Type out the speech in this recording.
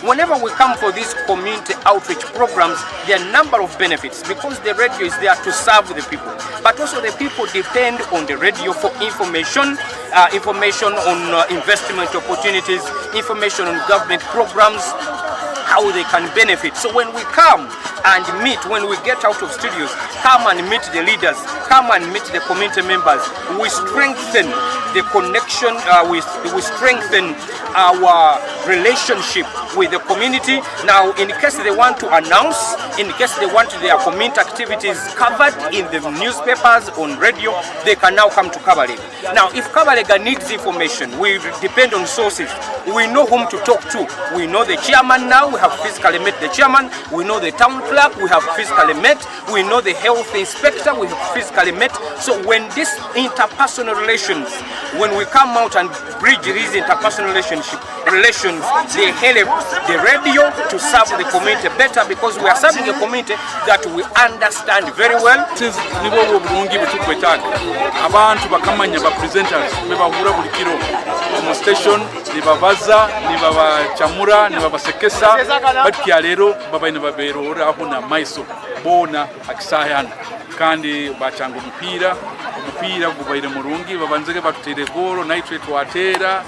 Whenever we come for these community outreach programs, there are a number of benefits because the radio is there to serve the people. But also the people depend on the radio for information, information on investment opportunities, information on government programs, how they can benefit. So when we come and meet, when we get out of studios, come and meet the leaders, come and meet the community members, we strengthen the connection, we strengthen our relationship with the community. Now, in case they want to announce, in case they want their community activities covered in the newspapers, on radio, they can now come to Kabalega. Now, if Kabalega needs information, we depend on sources. We know whom to talk to. We know the chairman now, we have physically met the chairman. We know the town clerk, we have physically met. We know the health inspector, we have physically met. So when this interpersonal relations, when we come out and bridge these interpersonal relations, they help the radio to serve the community better because we are serving a community that we understand very well. Abantu bakamanya ba presenters bebahura buli kiro mu station nibabaza nibabachamura nibabasekesa batya lero babaine babero aho na maiso bona akisayana kandi bachanga umupira gubaire murungi babanzege batutere goro naitwe twatera